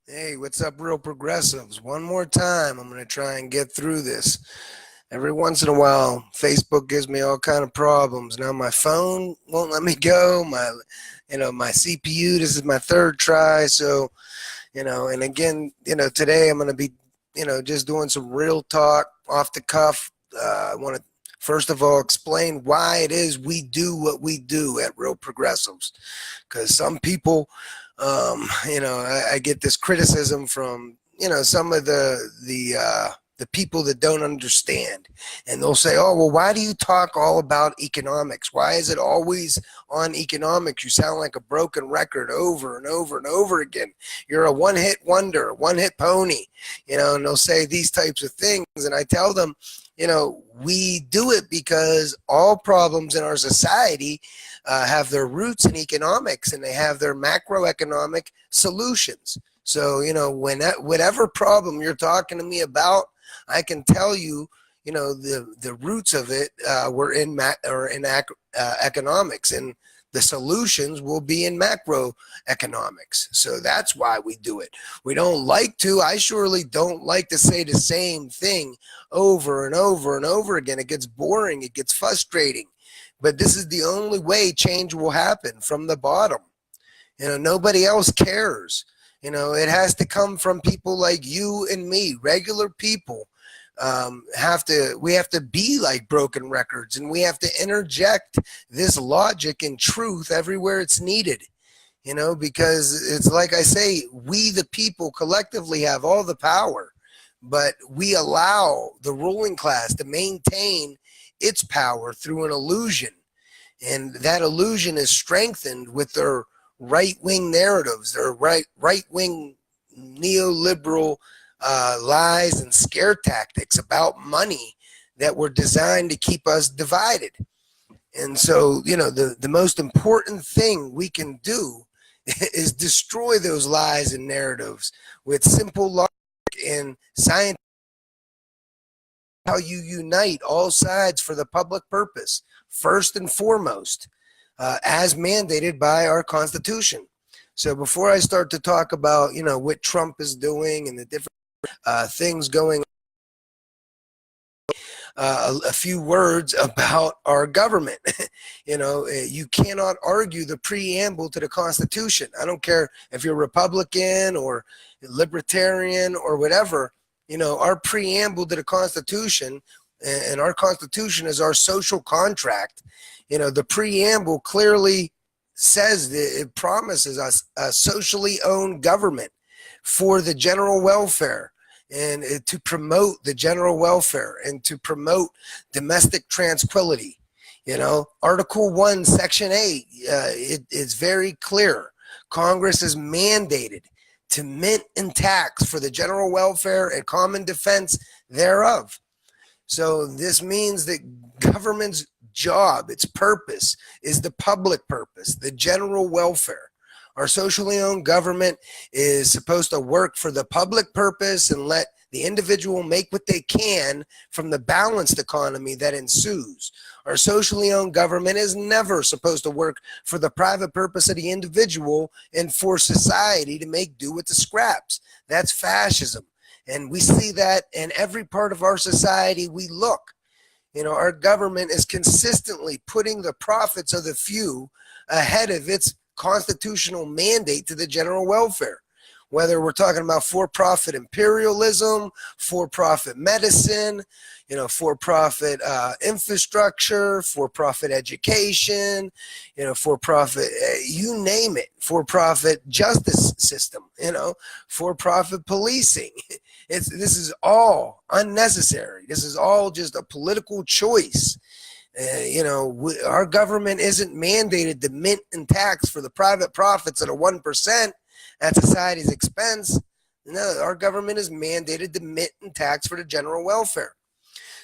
Hey, what's up, real progressives? One more time, I'm going to try and get through this. Every once in a while, Facebook gives me all kind of problems. Now my phone won't let me go. My CPU. This is my third try. So, and again, today I'm going to be, just doing some real talk off the cuff. I want to first of all explain why it is we do what we do at Real Progressives, because some people, I get this criticism from some of the people that don't understand, and they'll say, "Oh, well, why do you talk all about economics? Why is it always on economics? You sound like a broken record over and over and over again. You're a one-hit wonder, one-hit pony." And they'll say these types of things, and I tell them, we do it because all problems in our society have their roots in economics, and they have their macroeconomic solutions. So, whatever problem you're talking to me about, I can tell you, the roots of it were in economics, and the solutions will be in macroeconomics. So that's why we do it. We don't like to. I surely don't like to say the same thing over and over and over again. It gets boring. It gets frustrating. But this is the only way change will happen, from the bottom. Nobody else cares. It has to come from people like you and me, regular people. We have to be like broken records, and we have to interject this logic and truth everywhere it's needed. Because it's like I say, we the people collectively have all the power, but we allow the ruling class to maintain its power through an illusion. And that illusion is strengthened with their right wing narratives, their right wing neoliberal lies and scare tactics about money that were designed to keep us divided. And so, the most important thing we can do is destroy those lies and narratives with simple logic and science. How you unite all sides for the public purpose, first and foremost, as mandated by our Constitution. So before I start to talk about, what Trump is doing and the different things going on, a few words about our government. You cannot argue the preamble to the Constitution. I don't care if you're Republican or libertarian or whatever. Our preamble to the Constitution, and our Constitution is our social contract. The preamble clearly says that it promises us a socially owned government for the general welfare, and to promote the general welfare and to promote domestic tranquility. Article 1, Section 8, it's very clear. Congress is mandated to mint and tax for the general welfare and common defense thereof. So this means that government's job, its purpose, is the public purpose, the general welfare. Our socially owned government is supposed to work for the public purpose and let the individual make what they can from the balanced economy that ensues. Our socially owned government is never supposed to work for the private purpose of the individual and for society to make do with the scraps. That's fascism. And we see that in every part of our society we look. Our government is consistently putting the profits of the few ahead of its constitutional mandate to the general welfare. Whether we're talking about for-profit imperialism, for-profit medicine, for-profit infrastructure, for-profit education, for-profit, you name it, for-profit justice system, for-profit policing. This is all unnecessary. This is all just a political choice. Our government isn't mandated to mint and tax for the private profits of the 1% at society's expense. No, our government is mandated to mint and tax for the general welfare.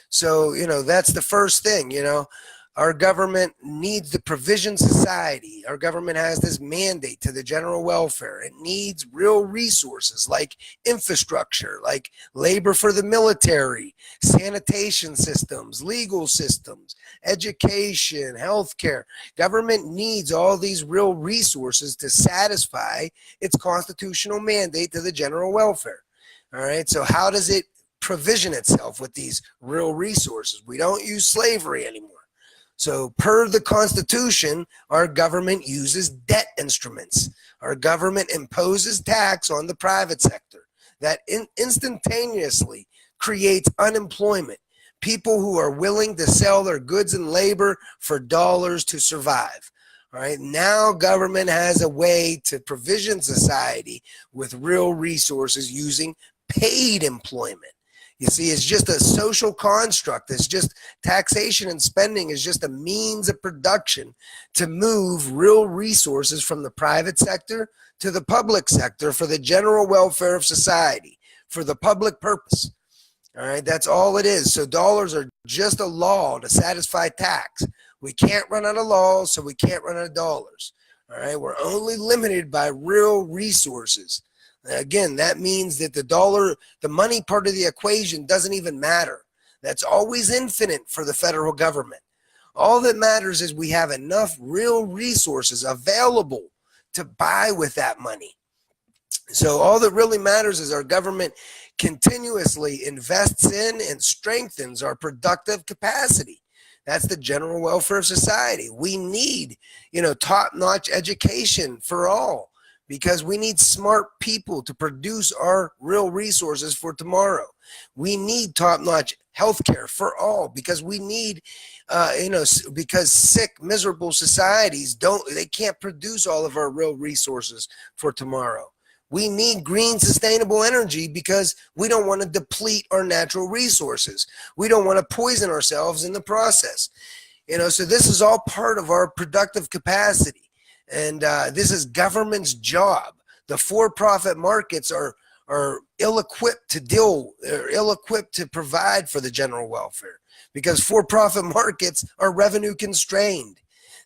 So, that's the first thing. Our government needs the provision society. Our government has this mandate to the general welfare. It needs real resources like infrastructure, like labor for the military, sanitation systems, legal systems, education, healthcare. Government needs all these real resources to satisfy its constitutional mandate to the general welfare. All right, so how does it provision itself with these real resources? We don't use slavery anymore. So per the Constitution, our government uses debt instruments. Our government imposes tax on the private sector that instantaneously creates unemployment. People who are willing to sell their goods and labor for dollars to survive. All right, now government has a way to provision society with real resources using paid employment. You see, it's just a social construct. It's just taxation and spending is just a means of production to move real resources from the private sector to the public sector for the general welfare of society, for the public purpose. All right, that's all it is. So dollars are just a law to satisfy tax. We can't run out of laws, so we can't run out of dollars. All right, we're only limited by real resources. Again, that means that the money part of the equation doesn't even matter. That's always infinite for the federal government. All that matters is we have enough real resources available to buy with that money. So all that really matters is our government continuously invests in and strengthens our productive capacity. That's the general welfare of society. We need, top-notch education for all, because we need smart people to produce our real resources for tomorrow. We need top-notch healthcare for all, because we need, because sick, miserable societies they can't produce all of our real resources for tomorrow. We need green, sustainable energy because we don't want to deplete our natural resources. We don't want to poison ourselves in the process. So this is all part of our productive capacity. And this is government's job. The for-profit markets are ill-equipped to provide for the general welfare, because for-profit markets are revenue constrained.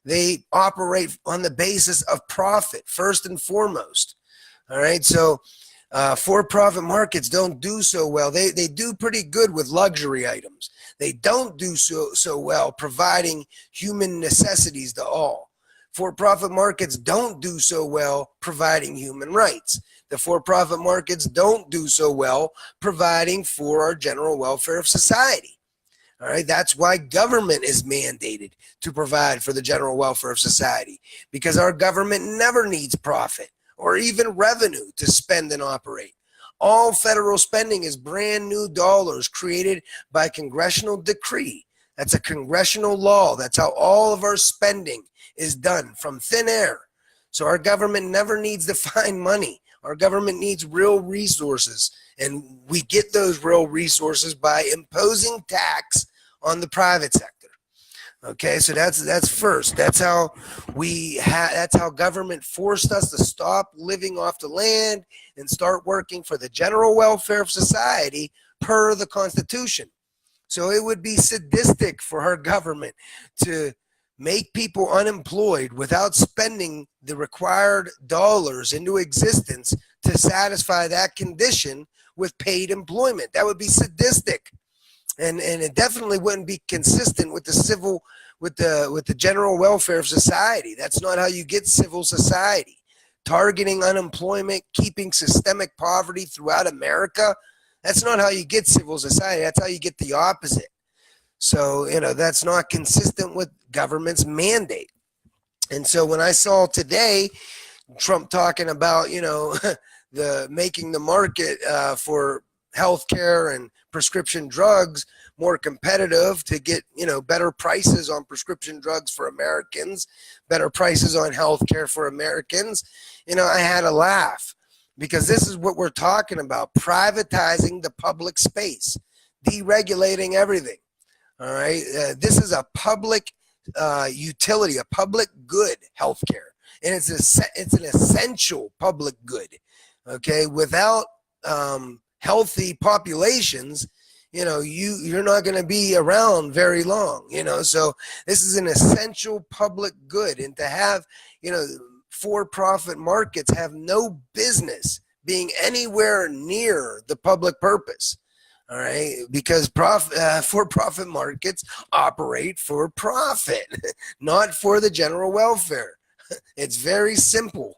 They operate on the basis of profit first and foremost. All right, so for-profit markets don't do so well. They do pretty good with luxury items. They don't do so well providing human necessities to all. For-profit markets don't do so well providing human rights. The for-profit markets don't do so well providing for our general welfare of society. All right, that's why government is mandated to provide for the general welfare of society, because our government never needs profit or even revenue to spend and operate. All federal spending is brand new dollars created by congressional decree. That's a congressional law. That's how all of our spending is done, from thin air. So our government never needs to find money. Our government needs real resources, and we get those real resources by imposing tax on the private sector. Okay, so that's first. That's how that's how government forced us to stop living off the land and start working for the general welfare of society per the Constitution. So it would be sadistic for our government to make people unemployed without spending the required dollars into existence to satisfy that condition with paid employment. That would be sadistic. And it definitely wouldn't be consistent with the general welfare of society. That's not how you get civil society. Targeting unemployment, keeping systemic poverty throughout America, that's not how you get civil society. That's how you get the opposite. So, that's not consistent with government's mandate. And so when I saw today Trump talking about, the making the market for healthcare and prescription drugs more competitive to get, better prices on prescription drugs for Americans, better prices on healthcare for Americans, I had a laugh, because this is what we're talking about: privatizing the public space, deregulating everything. All right, this is a public utility, a public good, healthcare, and it's an essential public good. Okay, without healthy populations, you're not going to be around very long. So this is an essential public good, and to have, for-profit markets have no business being anywhere near the public purpose. All right, because for-profit markets operate for profit, not for the general welfare. It's very simple.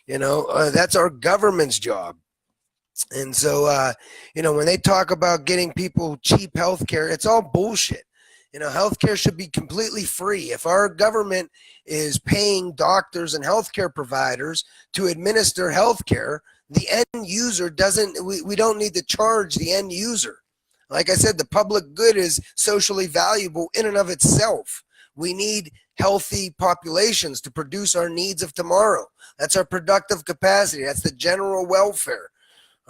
That's our government's job. And so, when they talk about getting people cheap health care, it's all bullshit. Healthcare should be completely free. If our government is paying doctors and healthcare providers to administer healthcare, the end user doesn't, we don't need to charge the end user. Like I said, the public good is socially valuable in and of itself. We need healthy populations to produce our needs of tomorrow. That's our productive capacity. That's the general welfare.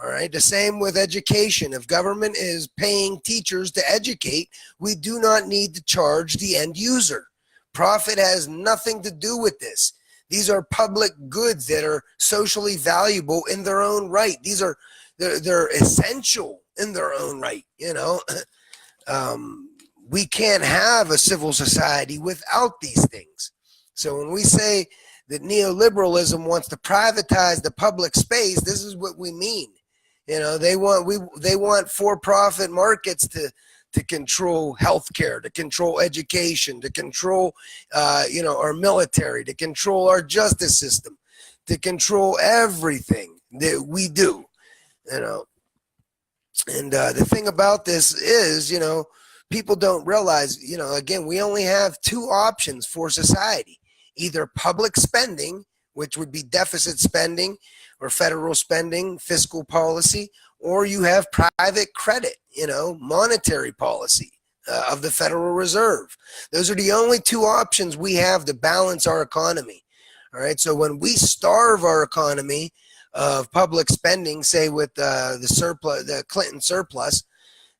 All right. The same with education. If government is paying teachers to educate, we do not need to charge the end user. Profit has nothing to do with this. These are public goods that are socially valuable in their own right. They're essential in their own right. We can't have a civil society without these things. So when we say that neoliberalism wants to privatize the public space, this is what we mean. They want for-profit markets to control healthcare, to control education, to control our military, to control our justice system, to control everything that we do. And the thing about this is, people don't realize, again, we only have two options for society: either public spending, which would be deficit spending or federal spending, fiscal policy, or you have private credit, monetary policy of the Federal Reserve. Those are the only two options we have to balance our economy. All right. So when we starve our economy of public spending, say with the Clinton surplus,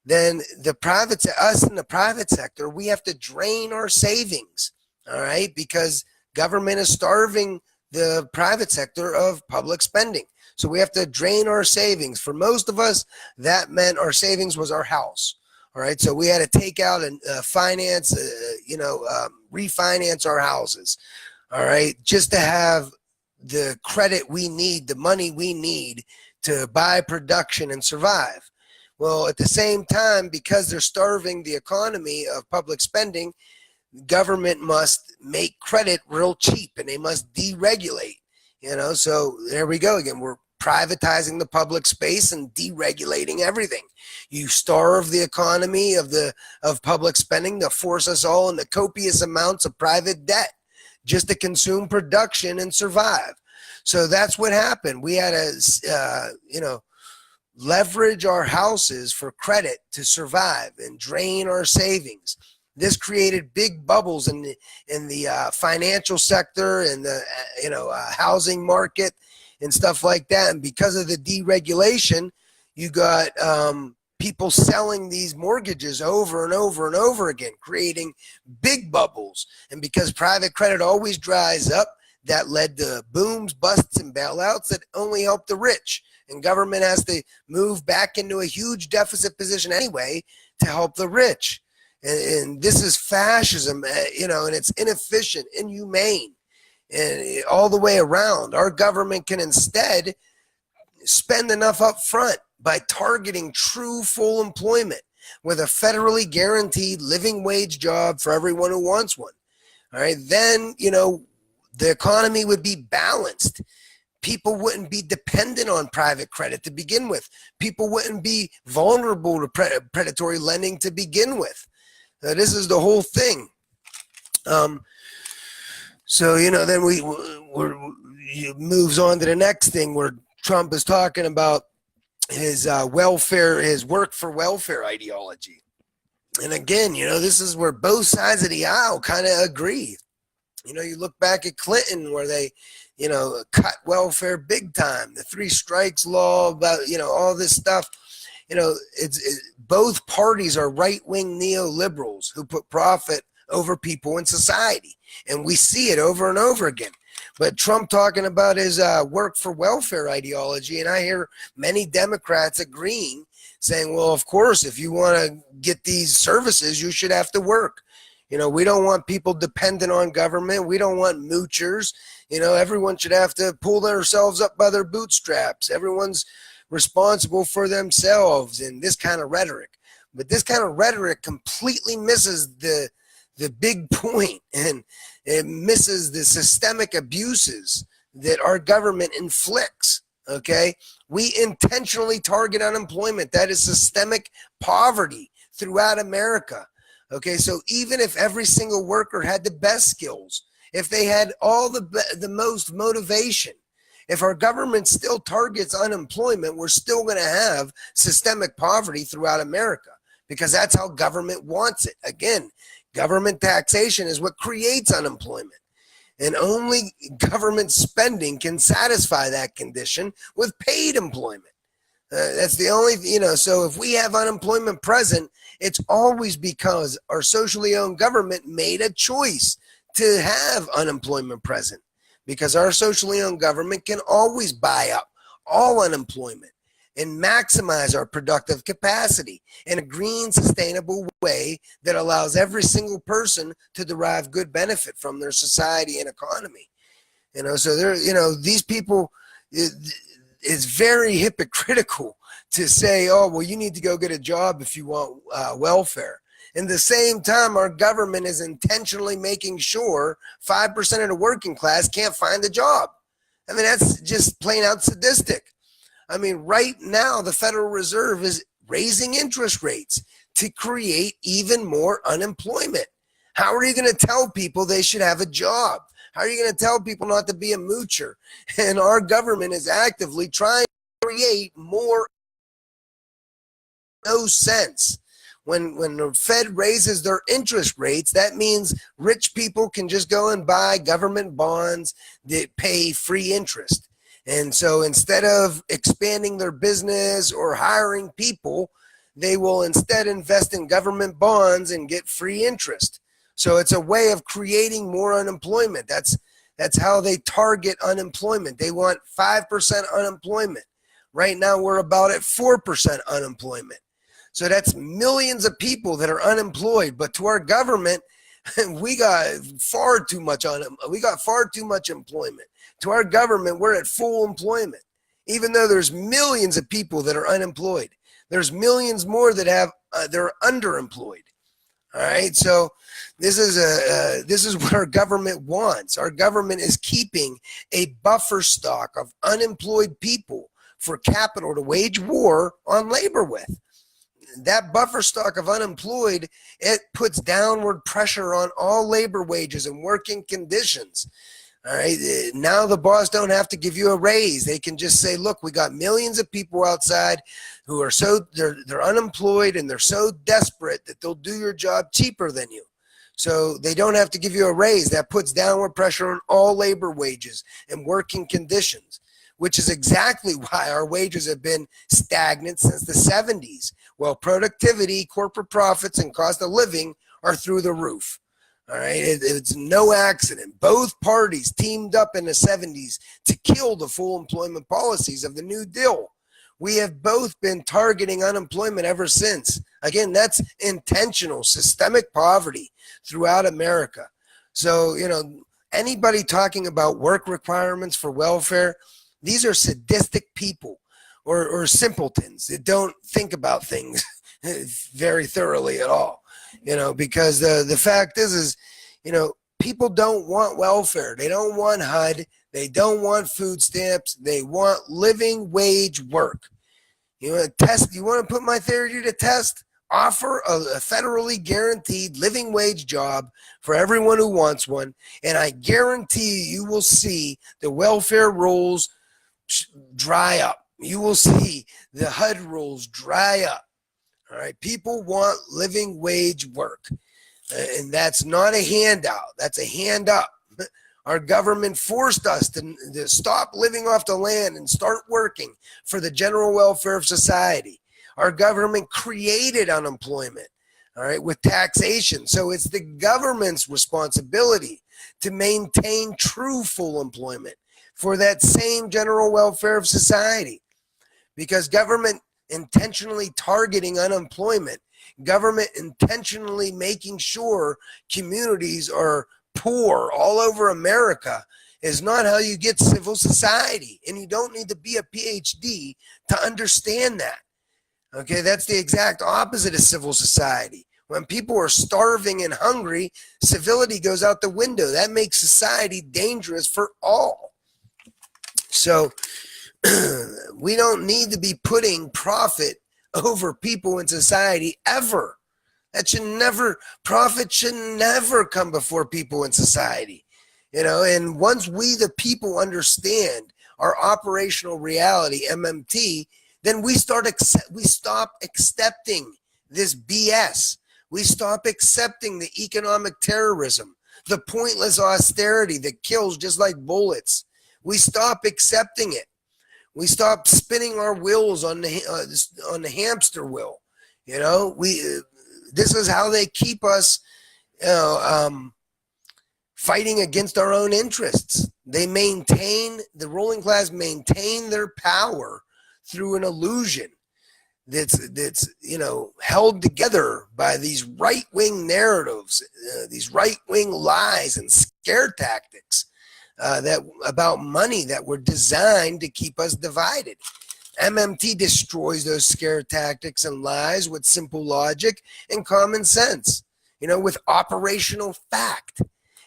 then us in the private sector, we have to drain our savings. All right. Because government is starving the private sector of public spending. So we have to drain our savings. For most of us, that meant our savings was our house. All right. So we had to take out and refinance our houses. All right. Just to have the credit we need, the money we need to buy production and survive. Well, at the same time, because they're starving the economy of public spending, government must make credit real cheap, and they must deregulate. So there we go again. We're privatizing the public space and deregulating everything. You starve the economy of public spending to force us all into copious amounts of private debt just to consume production and survive. So that's what happened. We had to leverage our houses for credit to survive and drain our savings. This created big bubbles in the financial sector and the housing market and stuff like that. And because of the deregulation, you got people selling these mortgages over and over and over again, creating big bubbles. And because private credit always dries up, that led to booms, busts, and bailouts that only help the rich. And government has to move back into a huge deficit position anyway to help the rich. And this is fascism, and it's inefficient, inhumane, and all the way around. Our government can instead spend enough up front by targeting true full employment with a federally guaranteed living wage job for everyone who wants one. All right, then, the economy would be balanced. People wouldn't be dependent on private credit to begin with. People wouldn't be vulnerable to predatory lending to begin with. This is the whole thing. So, then we moves on to the next thing where Trump is talking about his his work for welfare ideology. And again, this is where both sides of the aisle kind of agree. You look back at Clinton where they, cut welfare big time, the 3 strikes law, about, all this stuff. Both parties are right-wing neoliberals who put profit over people in society. And we see it over and over again. But Trump talking about his work for welfare ideology, and I hear many Democrats agreeing, saying, well, of course, if you want to get these services, you should have to work. We don't want people dependent on government. We don't want moochers. Everyone should have to pull themselves up by their bootstraps. Everyone's responsible for themselves, and this kind of rhetoric. But this kind of rhetoric completely misses the big point, and it misses the systemic abuses that our government inflicts. Okay, we intentionally target unemployment. That is systemic poverty throughout America. Okay, so even if every single worker had the best skills, if they had all the most motivation, if our government still targets unemployment, we're still going to have systemic poverty throughout America, because that's how government wants it. Again, government taxation is what creates unemployment, and only government spending can satisfy that condition with paid employment. That's the only, so if we have unemployment present, it's always because our socially owned government made a choice to have unemployment present, because our socially owned government can always buy up all unemployment and maximize our productive capacity in a green, sustainable way that allows every single person to derive good benefit from their society and economy. So these people, it's very hypocritical to say, oh, well, you need to go get a job if you want welfare. In the same time, our government is intentionally making sure 5% of the working class can't find a job. I mean, that's just plain out sadistic. I mean, right now, the Federal Reserve is raising interest rates to create even more unemployment. How are you going to tell people they should have a job? How are you going to tell people not to be a moocher? And our government is actively trying to create more. No sense. When the Fed raises their interest rates, that means rich people can just go and buy government bonds that pay free interest. And so instead of expanding their business or hiring people, they will instead invest in government bonds and get free interest. So it's a way of creating more unemployment. That's how they target unemployment. They want 5% unemployment. Right now we're about at 4% unemployment. So that's millions of people that are unemployed. But to our government, we got far too much employment. To our government, we're at full employment, even though there's millions of people that are unemployed. There's millions more that they're underemployed. All right, so this is what our government wants. Our government is keeping a buffer stock of unemployed people for capital to wage war on labor with. That buffer stock of unemployed, it puts downward pressure on all labor wages and working conditions. All right. Now the boss don't have to give you a raise. They can just say, look, we got millions of people outside who are they're unemployed, and they're so desperate that they'll do your job cheaper than you. So they don't have to give you a raise. That puts downward pressure on all labor wages and working conditions, which is exactly why our wages have been stagnant since the 70s. Well, productivity, corporate profits, and cost of living are through the roof. All right, it's no accident. Both parties teamed up in the 70s to kill the full employment policies of the New Deal. We have both been targeting unemployment ever since. Again, that's intentional, systemic poverty throughout America. So, anybody talking about work requirements for welfare, these are sadistic people or simpletons that don't think about things very thoroughly at all. Because the fact is, people don't want welfare. They don't want HUD. They don't want food stamps. They want living wage work. You want to test? You want to put my theory to test? Offer a federally guaranteed living wage job for everyone who wants one, and I guarantee you will see the welfare rolls dry up. You will see the HUD rules dry up. All right, people want living wage work, and that's not a handout. That's a hand up. Our government forced us to stop living off the land and start working for the general welfare of society. Our government created unemployment, all right, with taxation. So it's the government's responsibility to maintain true full employment for that same general welfare of society. Because government intentionally targeting unemployment, government intentionally making sure communities are poor all over America is not how you get civil society. And you don't need to be a PhD to understand that. Okay, that's the exact opposite of civil society. When people are starving and hungry, civility goes out the window. That makes society dangerous for all. So we don't need to be putting profit over people in society ever. That should never, profit should never come before people in society. And once we, the people, understand our operational reality, MMT, then we stop accepting this BS. We stop accepting the economic terrorism, the pointless austerity that kills just like bullets. We stop accepting it. We stop spinning our wheels on the hamster wheel. This is how they keep us fighting against our own interests. The ruling class maintain their power through an illusion that's held together by these right-wing narratives, these right-wing lies and scare tactics that about money that were designed to keep us divided. MMT destroys those scare tactics and lies with simple logic and common sense, with operational fact.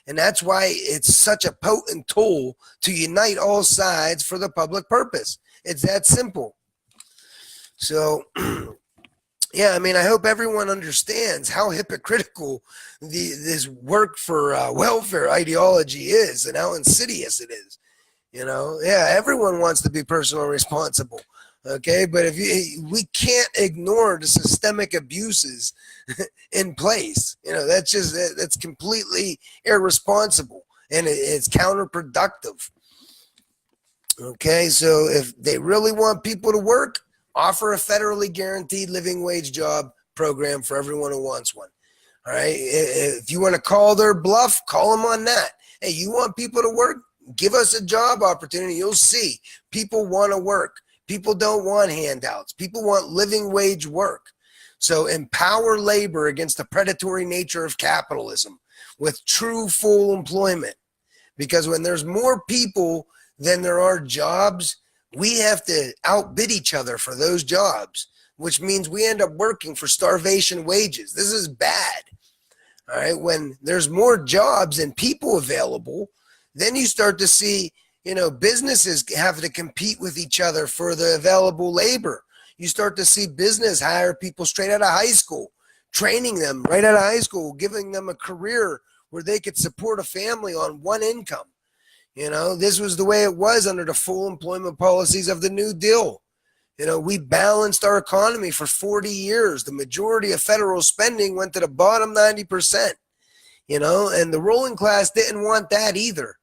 And that's why it's such a potent tool to unite all sides for the public purpose. It's that simple. So, yeah, I hope everyone understands how hypocritical this work for welfare ideology is and how insidious it is. Yeah, everyone wants to be personally responsible. Okay, but we can't ignore the systemic abuses in place. That's completely irresponsible and it's counterproductive. Okay, so if they really want people to work, offer a federally guaranteed living wage job program for everyone who wants one. All right, if you want to call their bluff, call them on that. Hey, you want people to work? Give us a job opportunity. You'll see people want to work. People don't want handouts. People want living wage work. So empower labor against the predatory nature of capitalism with true full employment. Because when there's more people than there are jobs, we have to outbid each other for those jobs, which means we end up working for starvation wages. This is bad. All right. When there's more jobs and people available, then you start to see, businesses have to compete with each other for the available labor. You start to see business hire people straight out of high school, training them right out of high school, giving them a career where they could support a family on one income. This was the way it was under the full employment policies of the New Deal. We balanced our economy for 40 years. The majority of federal spending went to the bottom 90%, and the ruling class didn't want that either.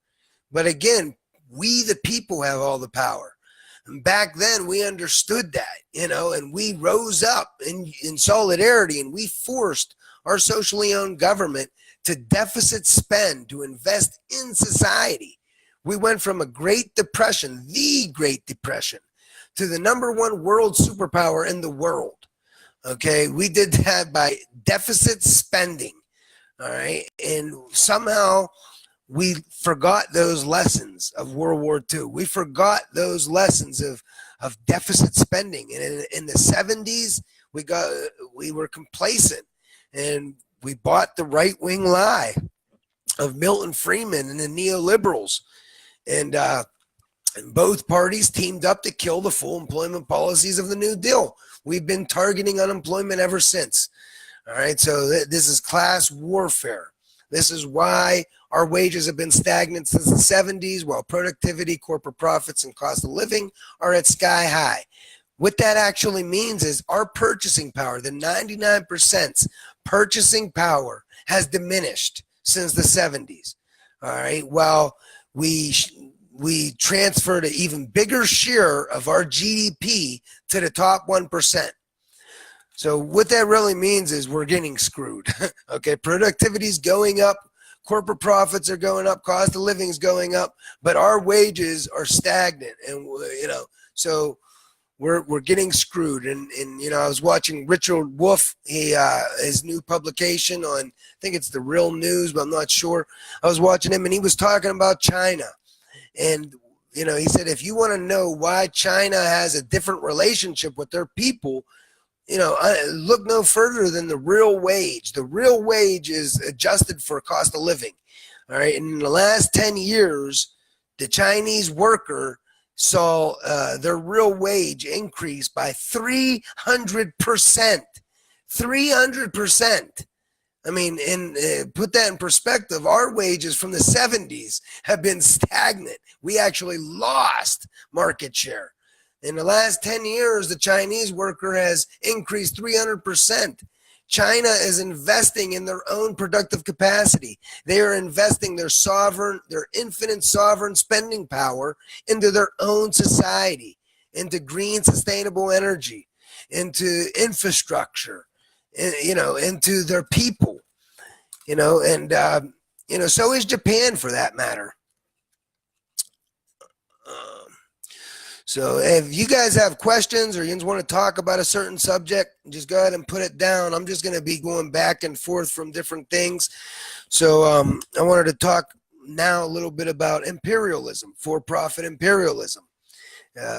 But again, we the people have all the power. And back then we understood that, and we rose up in solidarity and we forced our socially owned government to deficit spend, to invest in society. We went from a Great Depression, the Great Depression, to the #1 world superpower in the world. Okay, we did that by deficit spending. All right, and somehow we forgot those lessons of World War II. We forgot those lessons of deficit spending. And in the 70s, we were complacent and we bought the right-wing lie of Milton Friedman and the neoliberals. And both parties teamed up to kill the full employment policies of the New Deal. We've been targeting unemployment ever since. All right, so this is class warfare. This is why our wages have been stagnant since the 70s, while productivity, corporate profits, and cost of living are at sky high. What that actually means is our purchasing power, the 99% purchasing power, has diminished since the 70s. All right, while we transferred an even bigger share of our GDP to the top 1%. So what that really means is we're getting screwed. Okay, productivity is going up, corporate profits are going up, cost of living is going up, but our wages are stagnant. And, so we're getting screwed. And I was watching Richard Wolff, his new publication on, I think it's the Real News, but I'm not sure. I was watching him, and he was talking about China. And, he said, if you want to know why China has a different relationship with their people, look no further than the real wage. The real wage is adjusted for cost of living. All right. And in the last 10 years, the Chinese worker saw their real wage increase by 300%. 300%. I mean, put that in perspective, our wages from the 70s have been stagnant. We actually lost market share. In the last 10 years, the Chinese worker has increased 300%. China is investing in their own productive capacity. They are investing their infinite sovereign spending power into their own society, into green, sustainable energy, into infrastructure, into their people, and so is Japan, for that matter. So if you guys have questions or you just want to talk about a certain subject, just go ahead and put it down. I'm just going to be going back and forth from different things. So I wanted to talk now a little bit about imperialism, for-profit imperialism.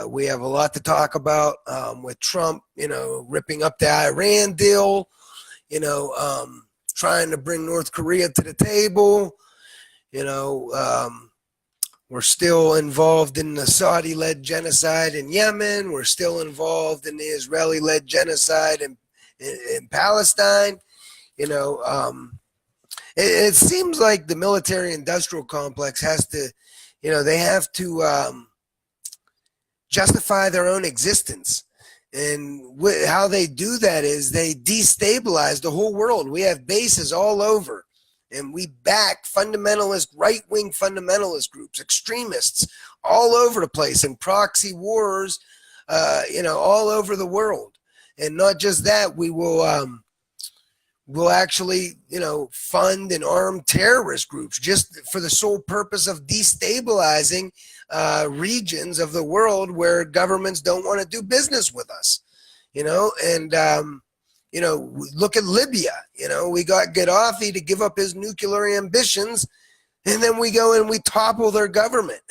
We have a lot to talk about with Trump, ripping up the Iran deal, trying to bring North Korea to the table, we're still involved in the Saudi-led genocide in Yemen. We're still involved in the Israeli-led genocide in Palestine. It seems like the military-industrial complex has to, they have to justify their own existence. And how they do that is they destabilize the whole world. We have bases all over. And we back fundamentalist, right-wing fundamentalist groups, extremists all over the place, and proxy wars, all over the world. And not just that, we will we'll actually, fund and arm terrorist groups just for the sole purpose of destabilizing regions of the world where governments don't want to do business with us, look at Libya. We got Gaddafi to give up his nuclear ambitions, and then we go and we topple their government,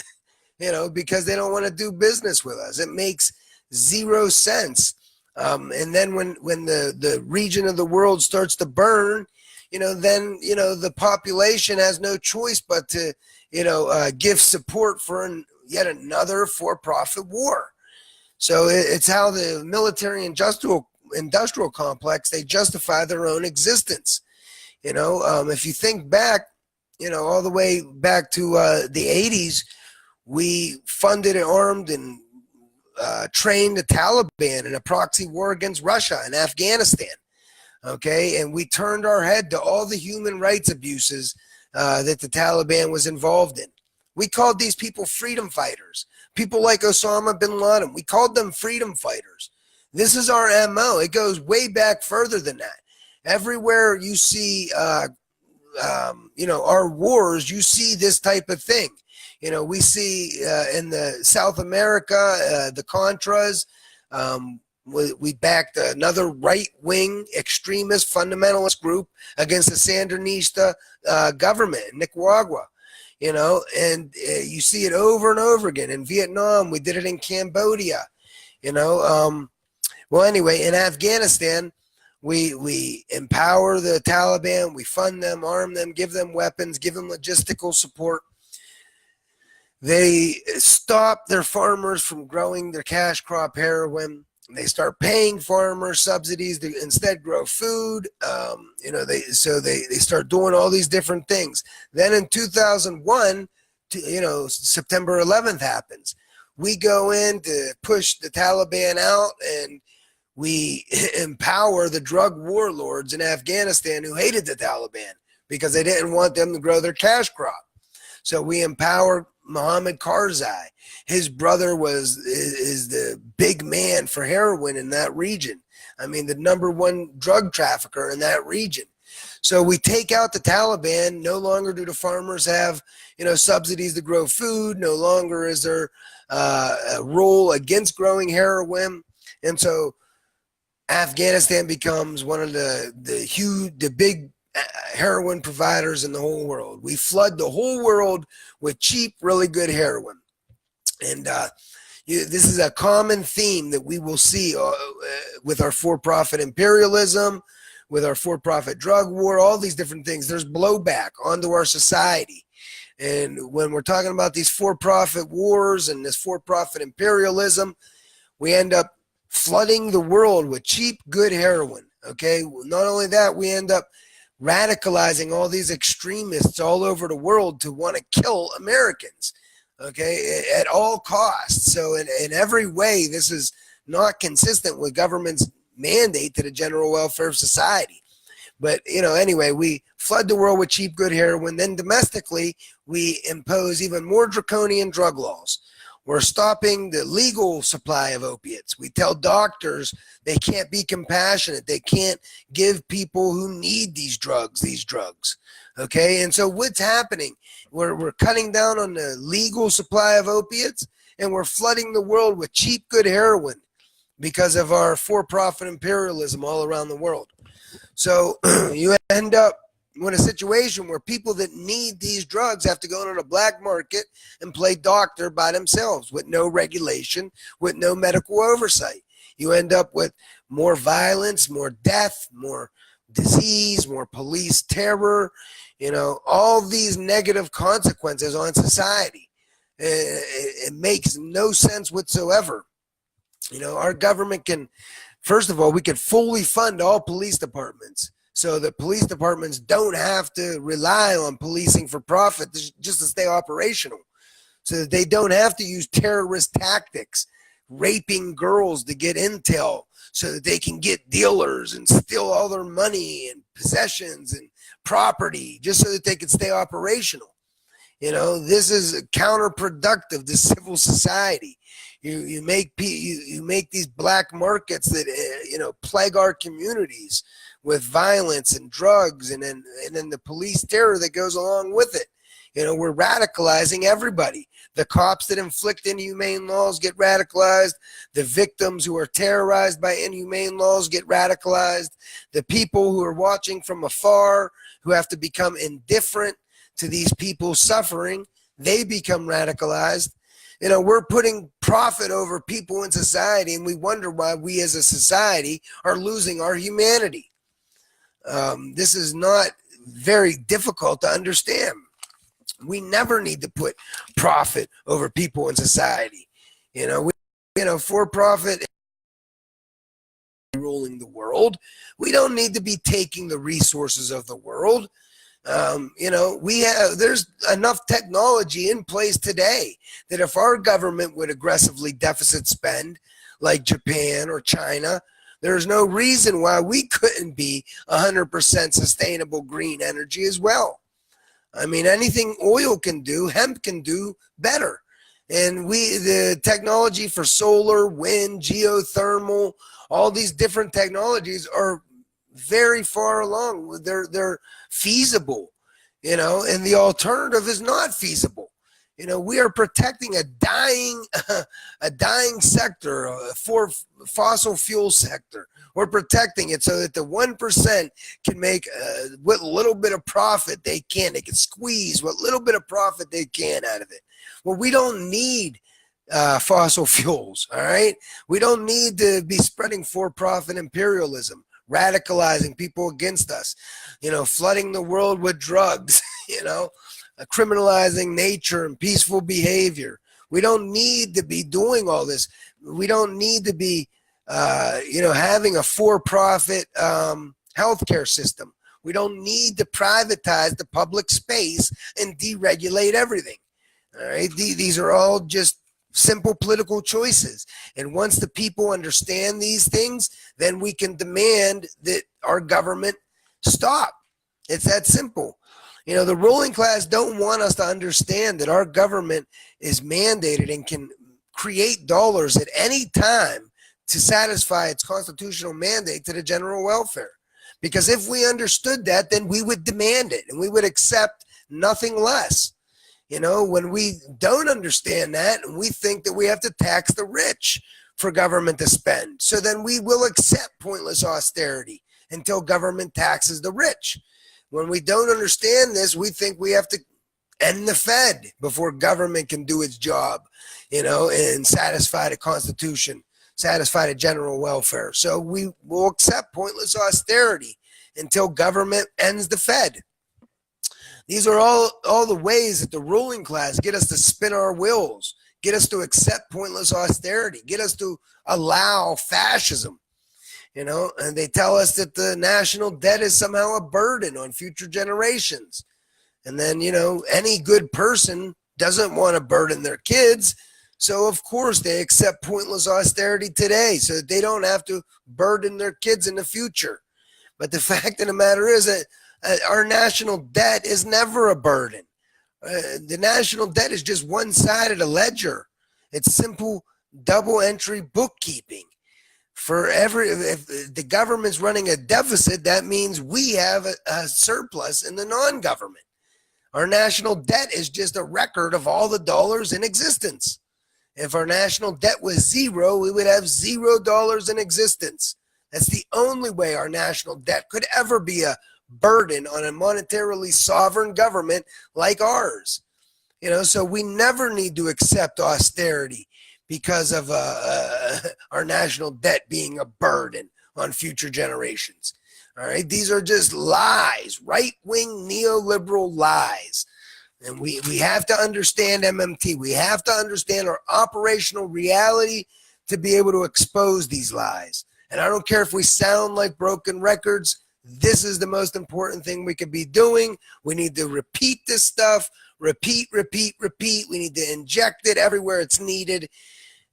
because they don't want to do business with us. It makes zero sense. And then when the region of the world starts to burn, then, the population has no choice but to, give support for yet another for-profit war. So it's how the military-industrial complex, they justify their own existence. If you think back, all the way back to the 80s, we funded and armed and trained the Taliban in a proxy war against Russia and Afghanistan. Okay, and we turned our head to all the human rights abuses that the Taliban was involved in. We called these people freedom fighters. People like Osama bin Laden, we called them freedom fighters. This is our MO. It goes way back further than that. Everywhere you see, our wars, you see this type of thing. We see in the South America, the Contras. We backed another right-wing extremist fundamentalist group against the Sandinista government in Nicaragua. And you see it over and over again. In Vietnam, we did it in Cambodia. Well, anyway, in Afghanistan, we empower the Taliban, we fund them, arm them, give them weapons, give them logistical support. They stop their farmers from growing their cash crop heroin. They start paying farmers subsidies to instead grow food. They start doing all these different things. Then in 2001, September 11th happens. We go in to push the Taliban out, and we empower the drug warlords in Afghanistan who hated the Taliban because they didn't want them to grow their cash crop. So we empower Mohammed Karzai. His brother is the big man for heroin in that region. I mean, the #1 drug trafficker in that region. So we take out the Taliban. No longer do the farmers have, subsidies to grow food. No longer is there a rule against growing heroin. And so Afghanistan becomes one of the big heroin providers in the whole world. We flood the whole world with cheap, really good heroin. And this is a common theme that we will see with our for-profit imperialism, with our for-profit drug war, all these different things. There's blowback onto our society. And when we're talking about these for-profit wars and this for-profit imperialism, we end up flooding the world with cheap, good heroin. Okay. Not only that, we end up radicalizing all these extremists all over the world to want to kill Americans. Okay. At all costs. So in every way, this is not consistent with government's mandate to the general welfare of society. But, anyway, we flood the world with cheap, good heroin. Then domestically, we impose even more draconian drug laws. We're stopping the legal supply of opiates. We tell doctors they can't be compassionate. They can't give people who need these drugs. Okay? And so what's happening? We're cutting down on the legal supply of opiates, and we're flooding the world with cheap, good heroin because of our for-profit imperialism all around the world. So you end up in a situation where people that need these drugs have to go into the black market and play doctor by themselves with no regulation, with no medical oversight. You end up with more violence, more death, more disease, more police terror, all these negative consequences on society. It makes no sense whatsoever. Our government can, first of all, we could fully fund all police departments so that police departments don't have to rely on policing for profit just to stay operational, so that they don't have to use terrorist tactics, raping girls to get intel so that they can get dealers and steal all their money and possessions and property just so that they can stay operational. This is counterproductive to civil society. You make these black markets that plague our communities with violence and drugs, and then the police terror that goes along with it. We're radicalizing everybody. The cops that inflict inhumane laws get radicalized. The victims who are terrorized by inhumane laws get radicalized. The people who are watching from afar, who have to become indifferent to these people suffering, they become radicalized. We're putting profit over people in society, and we wonder why we as a society are losing our humanity. This is not very difficult to understand. We never need to put profit over people in society. For profit ruling the world. We don't need to be taking the resources of the world. There's enough technology in place today that if our government would aggressively deficit spend like Japan or China, there's no reason why we couldn't be 100% sustainable green energy as well. I mean, anything oil can do, hemp can do better. And the technology for solar, wind, geothermal, all these different technologies are very far along. They're feasible, and the alternative is not feasible. We are protecting a dying sector, for fossil fuel sector. We're protecting it so that the 1% can make what little bit of profit they can. They can squeeze what little bit of profit they can out of it. Well, we don't need fossil fuels, all right? We don't need to be spreading for-profit imperialism, radicalizing people against us, flooding the world with drugs, criminalizing nature and peaceful behavior. We don't need to be doing all this. We don't need to be, having a for-profit healthcare system. We don't need to privatize the public space and deregulate everything. All right, these are all just simple political choices. And once the people understand these things, then we can demand that our government stop. It's that simple. The ruling class don't want us to understand that our government is mandated and can create dollars at any time to satisfy its constitutional mandate to the general welfare. Because if we understood that, then we would demand it and we would accept nothing less. When we don't understand that and we think that we have to tax the rich for government to spend, so then we will accept pointless austerity until government taxes the rich. When we don't understand this, we think we have to end the Fed before government can do its job, and satisfy the Constitution, satisfy the general welfare. So we will accept pointless austerity until government ends the Fed. These are all the ways that the ruling class get us to spin our wheels, get us to accept pointless austerity, get us to allow fascism. And they tell us that the national debt is somehow a burden on future generations. And then, any good person doesn't want to burden their kids. So, of course, they accept pointless austerity today so that they don't have to burden their kids in the future. But the fact of the matter is that our national debt is never a burden. The national debt is just one side of the ledger. It's simple double entry bookkeeping. If the government's running a deficit, that means we have a surplus in the non-government. Our national debt is just a record of all the dollars in existence. If our national debt was zero, we would have $0 in existence. That's the only way our national debt could ever be a burden on a monetarily sovereign government like ours. So we never need to accept austerity because of our national debt being a burden on future generations. All right, these are just lies, right-wing neoliberal lies. And we have to understand MMT. We have to understand our operational reality to be able to expose these lies. And I don't care if we sound like broken records. This is the most important thing we could be doing. We need to repeat this stuff. Repeat. We need to inject it everywhere it's needed,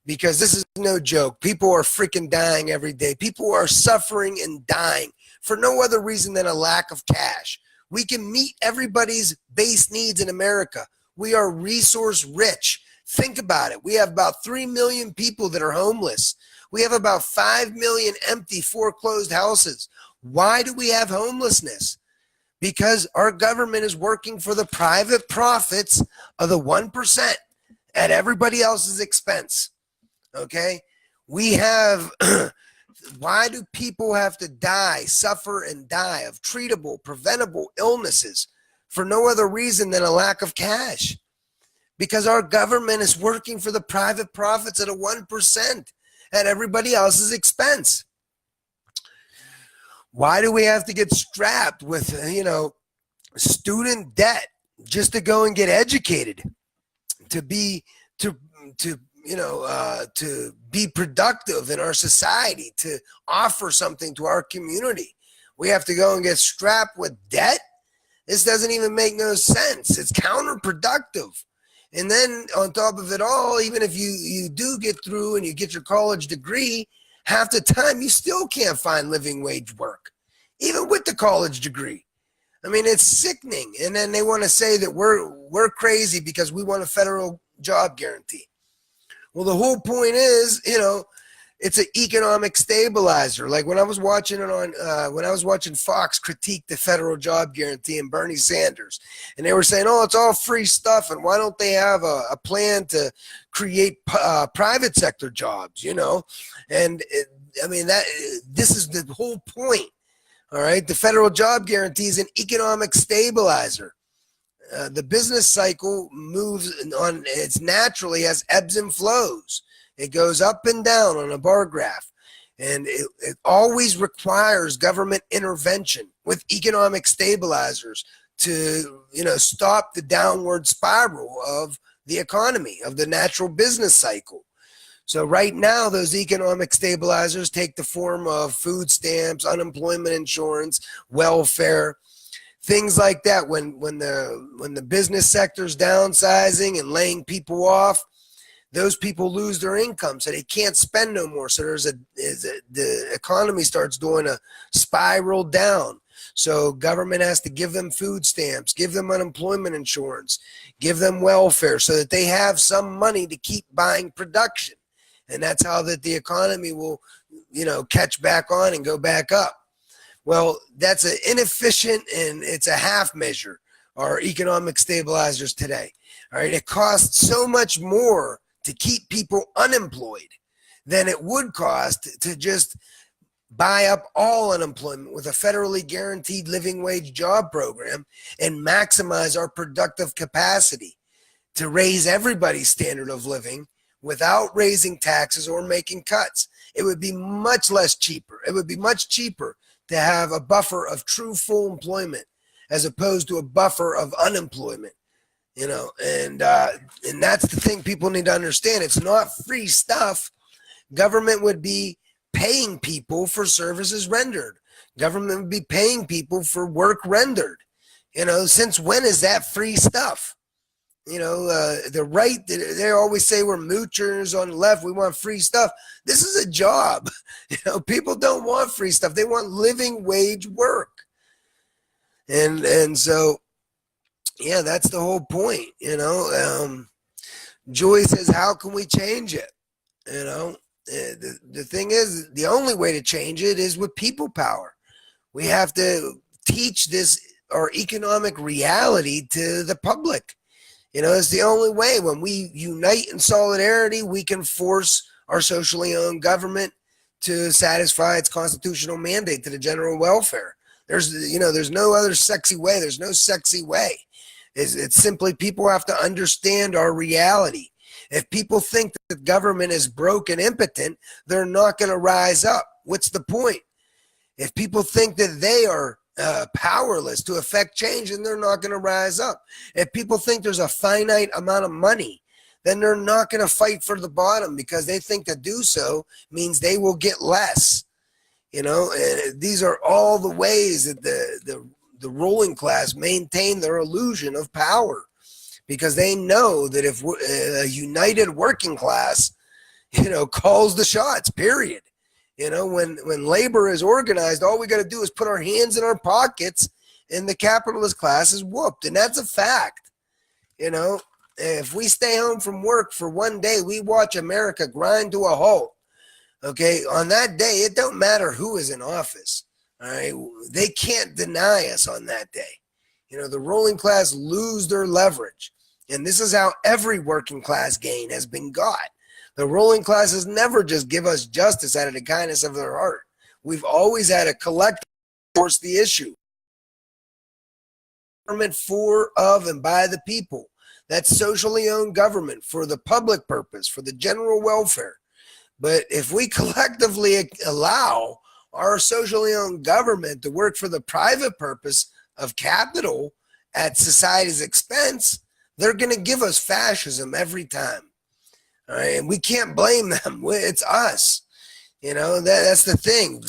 because this is no joke. People are freaking dying every day. People are suffering and dying for no other reason than a lack of cash. We can meet everybody's base needs in America. We are resource rich. Think about it. We have about 3 million people that are homeless. We have about 5 million empty foreclosed houses. Why do we have homelessness? Because our government is working for the private profits of the 1% at everybody else's expense. Okay? We have, why do people have to die, suffer and die of treatable, preventable illnesses for no other reason than a lack of cash? Because our government is working for the private profits at a 1% at everybody else's expense. Why do we have to get strapped with, student debt just to go and get educated, to be productive in our society, to offer something to our community? We have to go and get strapped with debt? This doesn't even make no sense. It's counterproductive. And then on top of it all, even if you do get through and you get your college degree, half the time you still can't find living wage work, even with the college degree. I mean, it's sickening. And then they want to say that we're crazy because we want a federal job guarantee. Well, the whole point is, it's an economic stabilizer. Like when I was watching Fox critique the federal job guarantee and Bernie Sanders, and they were saying, oh, it's all free stuff, and why don't they have a plan to create private sector jobs, And this is the whole point. All right, the federal job guarantee is an economic stabilizer. The business cycle moves on, it's naturally has ebbs and flows. It goes up and down on a bar graph, and it always requires government intervention with economic stabilizers to, stop the downward spiral of the economy, of the natural business cycle. So right now, those economic stabilizers take the form of food stamps, unemployment insurance, welfare, things like that. When the business sector's downsizing and laying people off, those people lose their income, so they can't spend no more. So the economy starts doing a spiral down. So government has to give them food stamps, give them unemployment insurance, give them welfare, so that they have some money to keep buying production. And that's how that the economy will, catch back on and go back up. Well, that's an inefficient and it's a half measure, our economic stabilizers today. All right. It costs so much more to keep people unemployed than it would cost to just buy up all unemployment with a federally guaranteed living wage job program and maximize our productive capacity to raise everybody's standard of living without raising taxes or making cuts. It would be much less cheaper. It would be much cheaper to have a buffer of true full employment as opposed to a buffer of unemployment. And that's the thing people need to understand. It's not free stuff. Government would be paying people for services rendered. Government would be paying people for work rendered. Since when is that free stuff? The right, they always say we're moochers on the left. We want free stuff. This is a job. People don't want free stuff. They want living wage work. And so, yeah, that's the whole point. Joy says, how can we change it? The thing is, the only way to change it is with people power. We have to teach this, our economic reality, to the public. It's the only way. When we unite in solidarity, we can force our socially owned government to satisfy its constitutional mandate to the general welfare. There's no other sexy way. There's no sexy way. It's simply people have to understand our reality. If people think that the government is broke and impotent, they're not going to rise up. What's the point? If people think that they are powerless to affect change, then they're not going to rise up. If people think there's a finite amount of money, then they're not going to fight for the bottom, because they think to do so means they will get less. And these are all the ways that the ruling class maintain their illusion of power, because they know that if a united working class, calls the shots, period. When labor is organized, all we got to do is put our hands in our pockets and the capitalist class is whooped. And that's a fact. If we stay home from work for one day, we watch America grind to a halt. Okay. On that day, it don't matter who is in office. All right. They can't deny us on that day. The ruling class lose their leverage. And this is how every working class gain has been got. The ruling classes never just give us justice out of the kindness of their heart. We've always had a collective force the issue. Government for, of, and by the people. That's socially owned government for the public purpose, for the general welfare. But if we collectively allow our socially owned government to work for the private purpose of capital at society's expense, they're going to give us fascism every time. All right, and we can't blame them. It's us. That's the thing.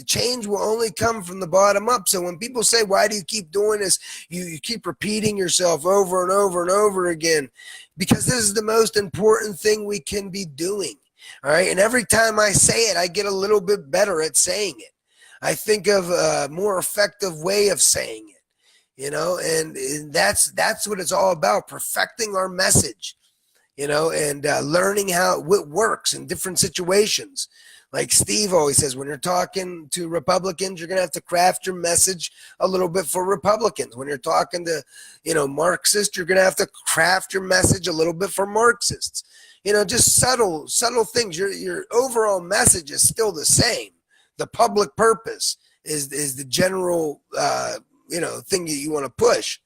Change will only come from the bottom up. So when people say, why do you keep doing this? You keep repeating yourself over and over and over again, because this is the most important thing we can be doing. All right. And every time I say it, I get a little bit better at saying it. I think of a more effective way of saying it, and that's what it's all about, perfecting our message. And learning how it works in different situations. Like Steve always says, when you're talking to Republicans, you're going to have to craft your message a little bit for Republicans. When you're talking to, Marxists, you're going to have to craft your message a little bit for Marxists. Just subtle things. Your overall message is still the same. The public purpose is the general, thing that you want to push.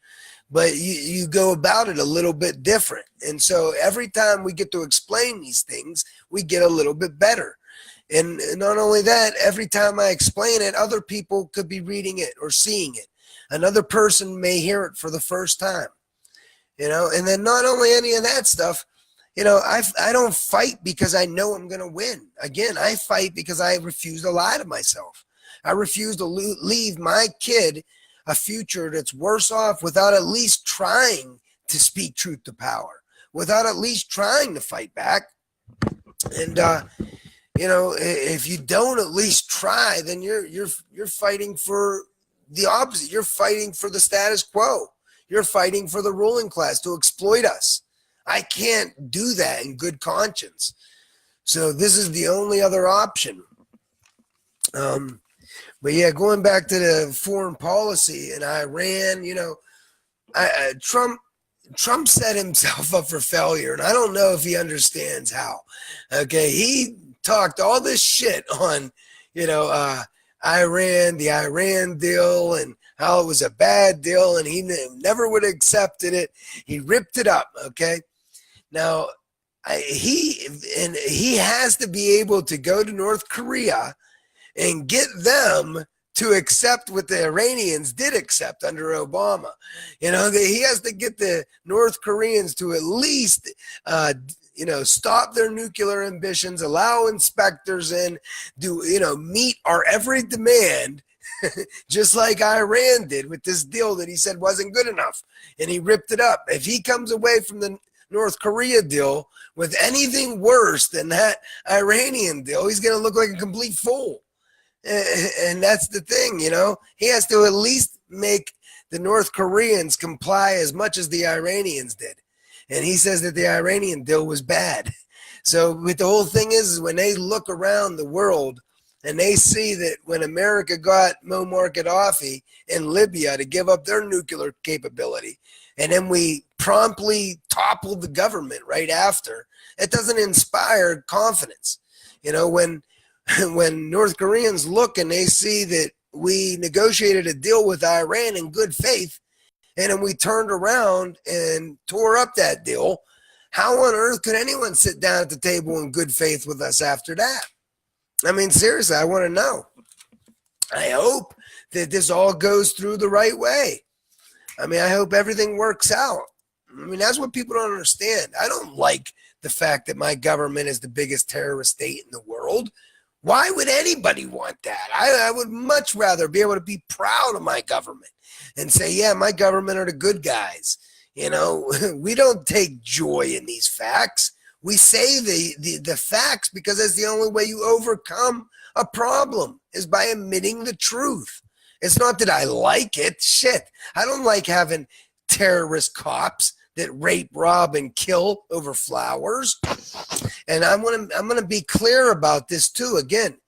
But you go about it a little bit different. And so every time we get to explain these things, we get a little bit better. And not only that, every time I explain it, other people could be reading it or seeing it. Another person may hear it for the first time. And then not only any of that stuff, I don't fight because I know I'm going to win. Again, I fight because I refuse to lie to myself. I refuse to leave my kid a future that's worse off without at least trying to speak truth to power, without at least trying to fight back. And if you don't at least try, then you're fighting for the opposite. You're fighting for the status quo. You're fighting for the ruling class to exploit us. I can't do that in good conscience. So this is the only other option. But yeah, going back to the foreign policy and Iran, Trump set himself up for failure, and I don't know if he understands how. Okay, he talked all this shit on, you know, Iran, the Iran deal, and how it was a bad deal, and he never would have accepted it. He ripped it up. Okay, now he has to be able to go to North Korea and get them to accept what the Iranians did accept under Obama. He has to get the North Koreans to at least, stop their nuclear ambitions, allow inspectors in, meet our every demand, just like Iran did with this deal that he said wasn't good enough, and he ripped it up. If he comes away from the North Korea deal with anything worse than that Iranian deal, he's going to look like a complete fool. And that's the thing, he has to at least make the North Koreans comply as much as the Iranians did. And he says that the Iranian deal was bad. So but the whole thing is when they look around the world and they see that when America got Muammar Gaddafi in Libya to give up their nuclear capability, and then we promptly toppled the government right after, it doesn't inspire confidence. When North Koreans look and they see that we negotiated a deal with Iran in good faith, and then we turned around and tore up that deal, how on earth could anyone sit down at the table in good faith with us after that? I mean, seriously, I want to know. I hope that this all goes through the right way. I mean, I hope everything works out. I mean, that's what people don't understand. I don't like the fact that my government is the biggest terrorist state in the world. Why would anybody want that? I would much rather be able to be proud of my government and say, yeah, my government are the good guys. We don't take joy in these facts. We say the facts because that's the only way you overcome a problem is by admitting the truth. It's not that I like it. Shit. I don't like having terrorist cops that rape, rob, and kill over flowers. And I'm gonna be clear about this too. Again,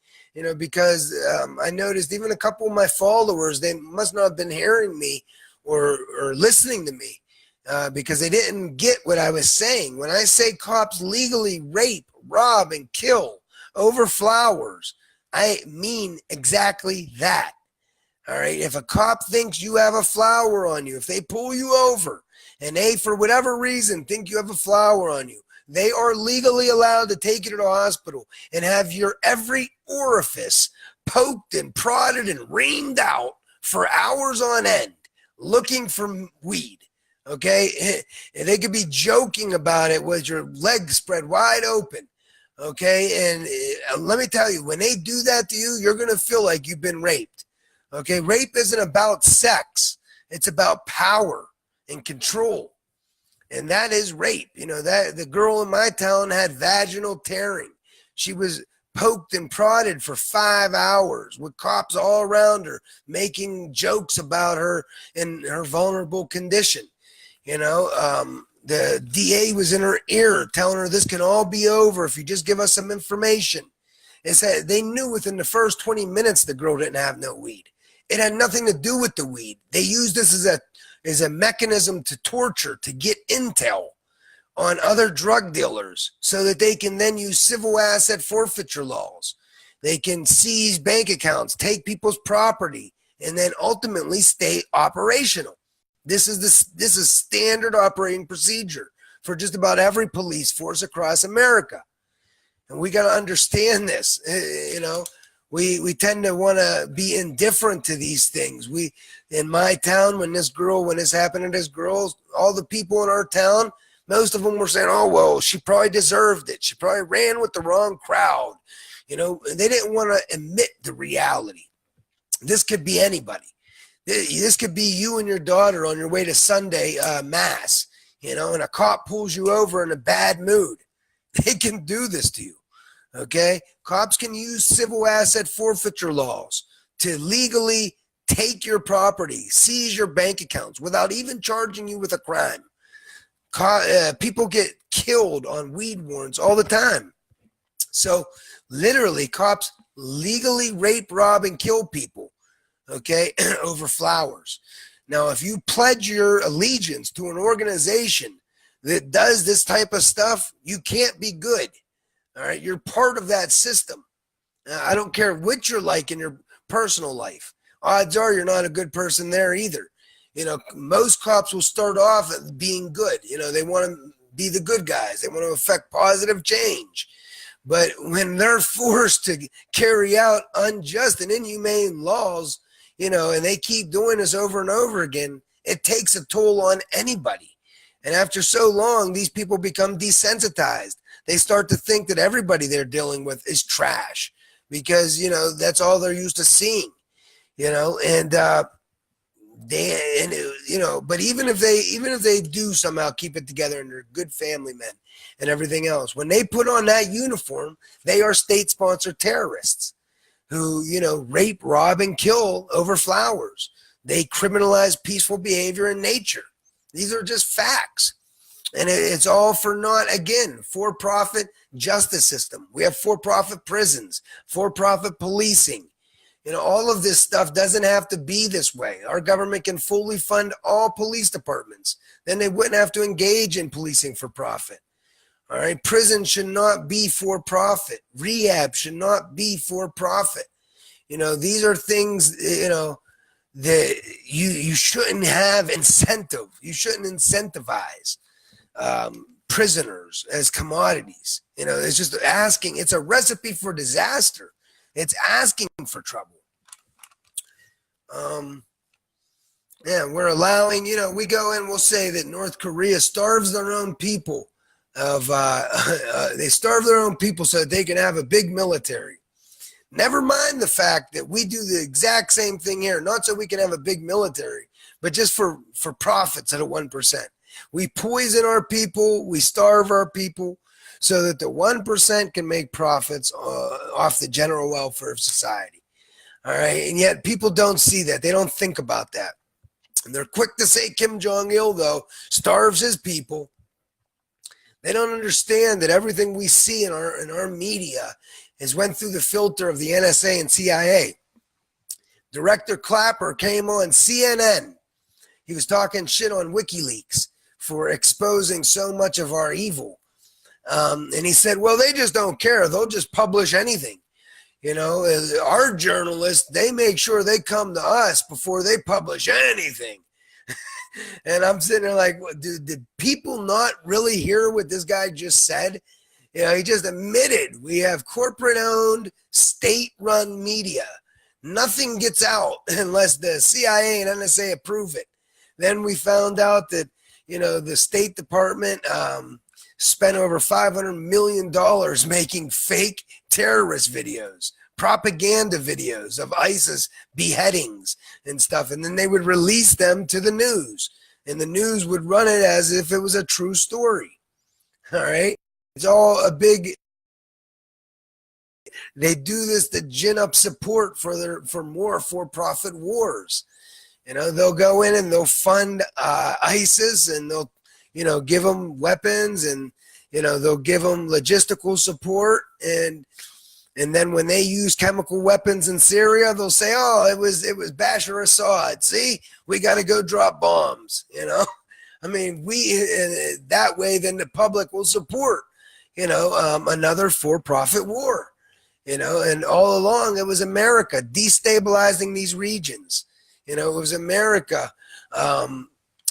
because I noticed even a couple of my followers, they must not have been hearing me or listening to me because they didn't get what I was saying. When I say cops legally rape, rob, and kill over flowers, I mean exactly that. All right. If a cop thinks you have a flower on you, if they pull you over and they, for whatever reason, think you have a flower on you, they are legally allowed to take you to the hospital and have your every orifice poked and prodded and reamed out for hours on end looking for weed. Okay. And they could be joking about it with your legs spread wide open. Okay. And let me tell you, when they do that to you, you're going to feel like you've been raped. Okay. Rape isn't about sex. It's about power and control. And that is rape. That the girl in my town had vaginal tearing. She was poked and prodded for 5 hours with cops all around her making jokes about her and her vulnerable condition. The DA was in her ear telling her this can all be over if you just give us some information. It said they knew within the first 20 minutes the girl didn't have no weed. It had nothing to do with the weed. They used this as a mechanism to torture, to get intel on other drug dealers so that they can then use civil asset forfeiture laws. They can seize bank accounts, take people's property, and then ultimately stay operational. This is standard operating procedure for just about every police force across America. And we got to understand this. We tend to want to be indifferent to these things. In my town, when this happened to this girl, all the people in our town, most of them were saying, oh, well, she probably deserved it. She probably ran with the wrong crowd. They didn't want to admit the reality. This could be anybody. This could be you and your daughter on your way to Sunday mass, and a cop pulls you over in a bad mood. They can do this to you. Okay, cops can use civil asset forfeiture laws to legally take your property, seize your bank accounts without even charging you with a crime. People get killed on weed warrants all the time. So literally cops legally rape, rob, and kill people, okay, over flowers. Now, if you pledge your allegiance to an organization that does this type of stuff, you can't be good. All right, you're part of that system. I don't care what you're like in your personal life. Odds are you're not a good person there either. Most cops will start off being good. They want to be the good guys. They want to affect positive change. But when they're forced to carry out unjust and inhumane laws, and they keep doing this over and over again, it takes a toll on anybody. And after so long, these people become desensitized. They start to think that everybody they're dealing with is trash because, that's all they're used to seeing, and but even if they do somehow keep it together and they're good family men and everything else, when they put on that uniform, they are state-sponsored terrorists who, rape, rob, and kill over flowers. They criminalize peaceful behavior in nature. These are just facts. And it's all for naught, again, for-profit justice system. We have for-profit prisons, for-profit policing. All of this stuff doesn't have to be this way. Our government can fully fund all police departments. Then they wouldn't have to engage in policing for profit. All right. Prison should not be for profit. Rehab should not be for profit. These are things, that you shouldn't have incentive. You shouldn't incentivize prisoners as commodities. It's just asking. It's a recipe for disaster. It's asking for trouble. We're allowing, we go in, we'll say that North Korea starves their own people they starve their own people so that they can have a big military. Never mind the fact that we do the exact same thing here, not so we can have a big military, but just for profits at a 1%. We poison our people, we starve our people so that the 1% can make profits off the general welfare of society. All right. And yet people don't see that. They don't think about that. And they're quick to say Kim Jong-il, though, starves his people. They don't understand that everything we see in our media has went through the filter of the NSA and CIA. Director Clapper came on CNN. He was talking shit on WikiLeaks for exposing so much of our evil. And he said, well, they just don't care. They'll just publish anything. Our journalists, they make sure they come to us before they publish anything. And I'm sitting there like, did people not really hear what this guy just said? He just admitted we have corporate-owned, state-run media. Nothing gets out unless the CIA and NSA approve it. Then we found out that, the State Department spent over $500 million making fake terrorist videos, propaganda videos of ISIS beheadings and stuff. And then they would release them to the news. And the news would run it as if it was a true story. All right? It's all a big... They do this to gin up support for more for-profit wars. They'll go in and they'll fund ISIS and they'll, give them weapons and, they'll give them logistical support. And then when they use chemical weapons in Syria, they'll say, oh, it was Bashar Assad. See, we got to go drop bombs, I mean, that way then the public will support, another for-profit war, and all along it was America destabilizing these regions. It was America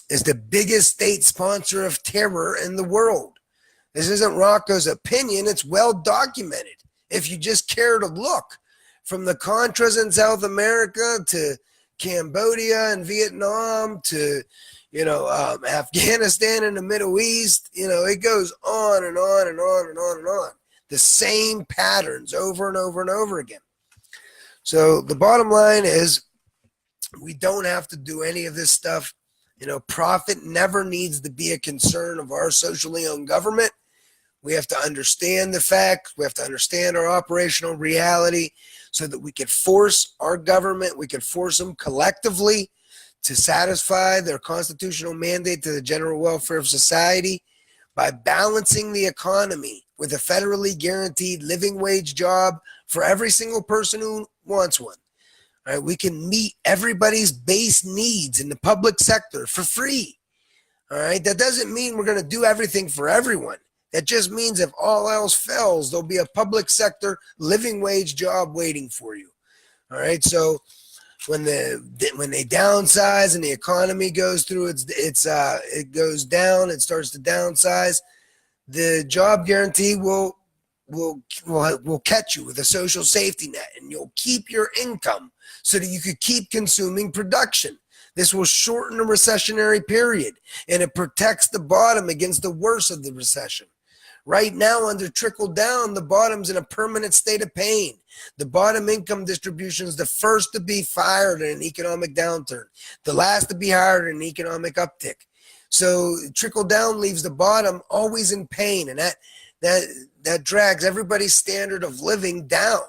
is the biggest state sponsor of terror in the world. This isn't Rocco's opinion. It's well documented. If you just care to look, from the Contras in South America to Cambodia and Vietnam to, Afghanistan and the Middle East, it goes on and on and on and on and on. The same patterns over and over and over again. So the bottom line is we don't have to do any of this stuff. Profit never needs to be a concern of our socially owned government. We have to understand the facts. We have to understand our operational reality so that we can force our government, we can force them collectively to satisfy their constitutional mandate to the general welfare of society by balancing the economy with a federally guaranteed living wage job, for every single person who wants one. All right, we can meet everybody's base needs in the public sector for free. All right, that doesn't mean we're going to do everything for everyone. That just means if all else fails, there'll be a public sector living wage job waiting for you. All right, so when they downsize and the economy goes through it goes down, it starts to downsize, the job guarantee will catch you with a social safety net, and you'll keep your income so that you could keep consuming production. This will shorten the recessionary period, and it protects the bottom against the worst of the recession. Right now, under trickle down, the bottom's in a permanent state of pain. The bottom income distribution is the first to be fired in an economic downturn, the last to be hired in an economic uptick. So trickle down leaves the bottom always in pain, and that drags everybody's standard of living down.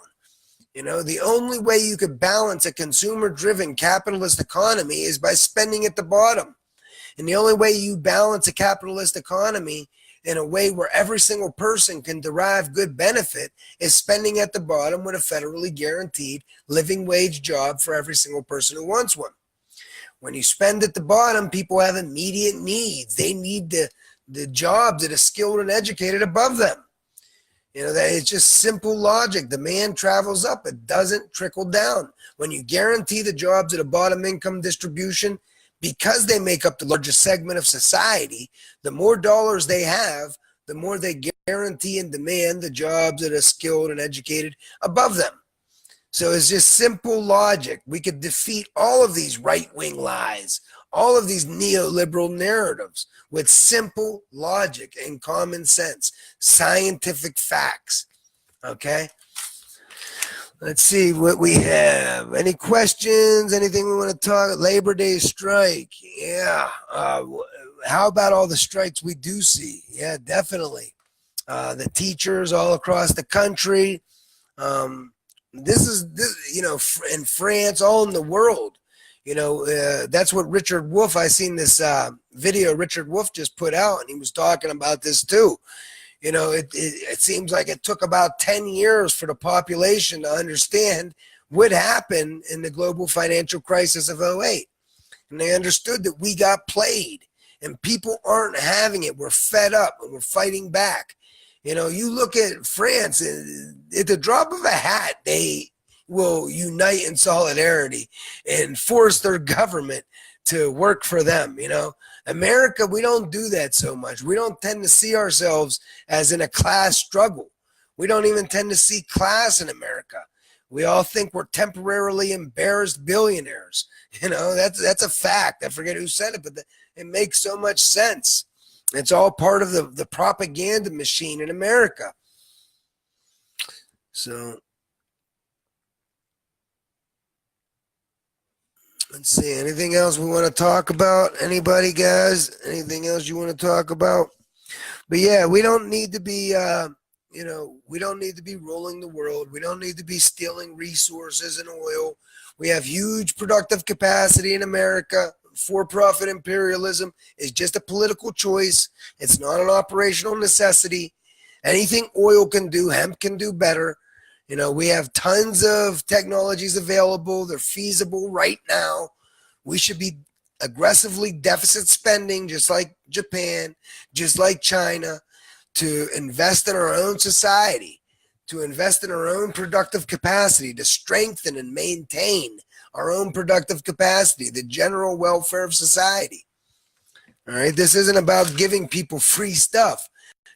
You know, the only way you could balance a consumer-driven capitalist economy is by spending at the bottom. And the only way you balance a capitalist economy in a way where every single person can derive good benefit is spending at the bottom with a federally guaranteed living wage job for every single person who wants one. When you spend at the bottom, people have immediate needs. They need the jobs that are skilled and educated above them. You know, that it's just simple logic. Demand travels up. It doesn't trickle down. When you guarantee the jobs at a bottom income distribution, because they make up the largest segment of society, the more dollars they have, the more they guarantee and demand the jobs that are skilled and educated above them. So it's just simple logic. We could defeat all of these right-wing lies, all of these neoliberal narratives with simple logic and common sense, scientific facts. Okay? Let's see what we have. Any questions? Anything we want to talk? Labor Day strike. Yeah. How about all the strikes we do see? Yeah, definitely. The teachers all across the country. This, you know, in France, all in the world. You know, that's what Richard Wolff, I seen this video Richard Wolff just put out, and he was talking about this too. You know, it seems like it took about 10 years for the population to understand what happened in the global financial crisis of '08. And they understood that we got played, and people aren't having it. We're fed up, and we're fighting back. You know, you look at France, at the drop of a hat, they will unite in solidarity and force their government to work for them. You know, America, we don't do that so much. We don't tend to see ourselves as in a class struggle. We don't even tend to see class in America. We all think we're temporarily embarrassed billionaires. You know, that's a fact. I forget who said it, but it makes so much sense. It's all part of the propaganda machine in America. So let's see. Anything else we want to talk about? Anybody, guys? Anything else you want to talk about? But yeah, we don't need to be, you know, we don't need to be ruling the world. We don't need to be stealing resources and oil. We have huge productive capacity in America. For-profit imperialism is just a political choice. It's not an operational necessity. Anything oil can do, hemp can do better. You know, we have tons of technologies available. They're feasible right now. We should be aggressively deficit spending, just like Japan, just like China, to invest in our own society, to invest in our own productive capacity, to strengthen and maintain our own productive capacity, the general welfare of society. All right, this isn't about giving people free stuff.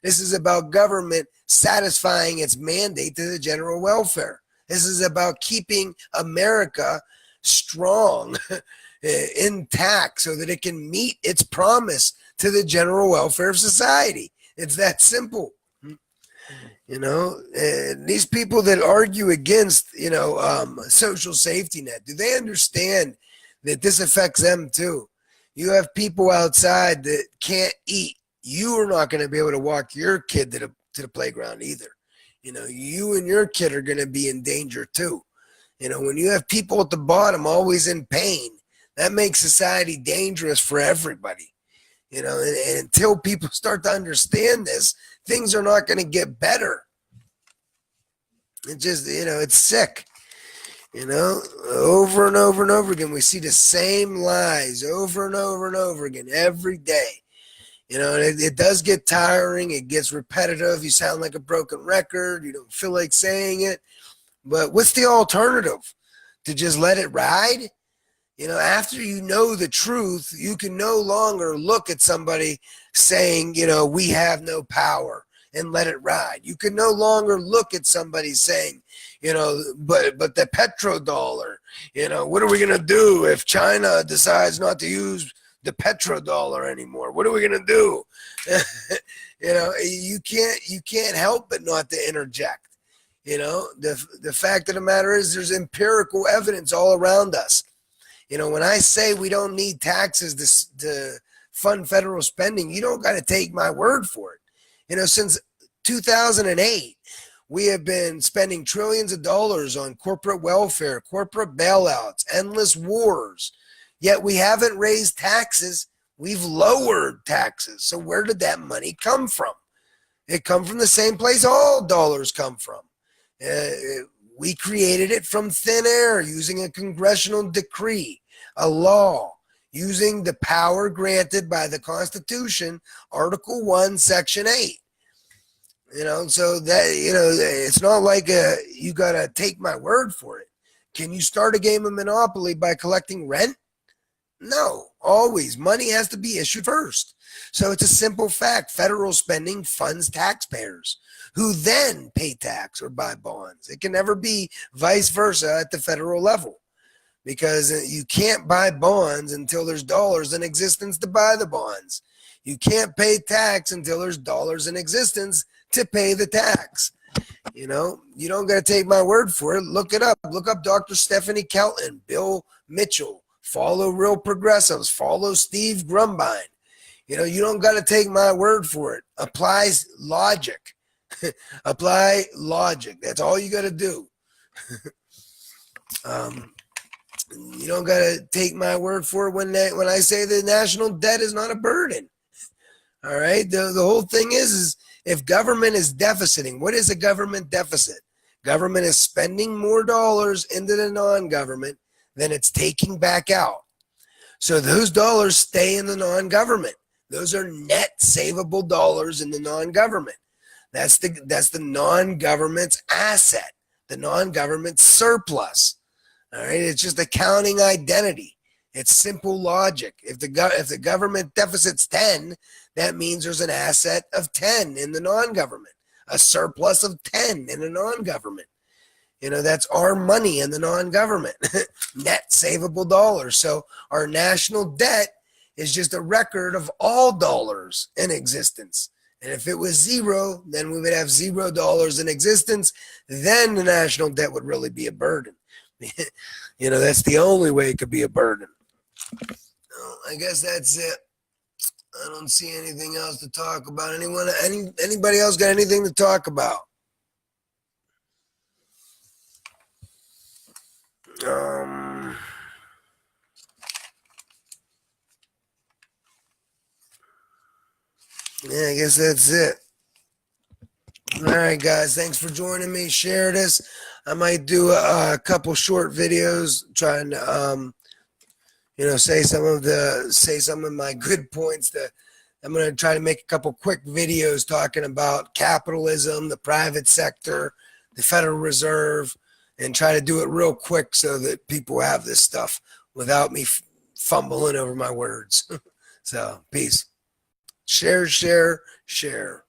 This is about government satisfying its mandate to the general welfare. This is about keeping America strong, intact, so that it can meet its promise to the general welfare of society. It's that simple. You know, these people that argue against, you know, social safety net, do they understand that this affects them too? You have people outside that can't eat. You are not going to be able to walk your kid to the playground either. You know, you and your kid are going to be in danger too. You know, when you have people at the bottom always in pain, that makes society dangerous for everybody. You know, and until people start to understand this, things are not going to get better. It just, it's sick. Over and over and over again, we see the same lies over and over and over again every day. And it does get tiring. It gets repetitive. You sound like a broken record. You don't feel like saying it. But what's the alternative? To just let it ride? After you know the truth, you can no longer look at somebody saying, we have no power and let it ride. You can no longer look at somebody saying, but the petrodollar, what are we going to do if China decides not to use the petrodollar anymore? What are we going to do? You can't help but not to interject. The fact of the matter is there's empirical evidence all around us. When I say we don't need taxes to fund federal spending, you don't got to take my word for it. Since 2008, we have been spending trillions of dollars on corporate welfare, corporate bailouts, endless wars, yet we haven't raised taxes. We've lowered taxes. So where did that money come from? It come from the same place all dollars come from. We created it from thin air using a congressional decree, a law, using the power granted by the Constitution, Article 1, Section 8. So that, it's not like you got to take my word for it. Can you start a game of Monopoly by collecting rent? No, always. Money has to be issued first. So it's a simple fact. Federal spending funds taxpayers who then pay tax or buy bonds. It can never be vice versa at the federal level because you can't buy bonds until there's dollars in existence to buy the bonds. You can't pay tax until there's dollars in existence to pay the tax. You don't got to take my word for it. Look it up. Look up Dr. Stephanie Kelton, Bill Mitchell. Follow Real Progressives. Follow Steve Grumbine. You don't got to take my word for it. Apply logic. Apply logic. That's all you got to do. You don't got to take my word for it when I say the national debt is not a burden. All right. The whole thing is if government is deficiting, what is a government deficit? Government is spending more dollars into the non-government than it's taking back out. So those dollars stay in the non-government. Those are net savable dollars in the non-government. That's the non-government's asset, the non-government's surplus. All right, it's just accounting identity. It's simple logic. If the government deficit's 10, that means there's an asset of 10 in the non-government, a surplus of 10 in the non-government. That's our money in the non-government, net savable dollars. So our national debt is just a record of all dollars in existence. And if it was zero, then we would have $0 in existence. Then the national debt would really be a burden. That's the only way it could be a burden. I guess that's it. I don't see anything else to talk about. Anybody else got anything to talk about? Yeah, I guess that's it. All right, guys. Thanks for joining me. Share this. I might do a couple short videos trying to, say some of my good points. I'm going to try to make a couple quick videos talking about capitalism, the private sector, the Federal Reserve, and try to do it real quick so that people have this stuff without me fumbling over my words. So, peace. Share, share, share.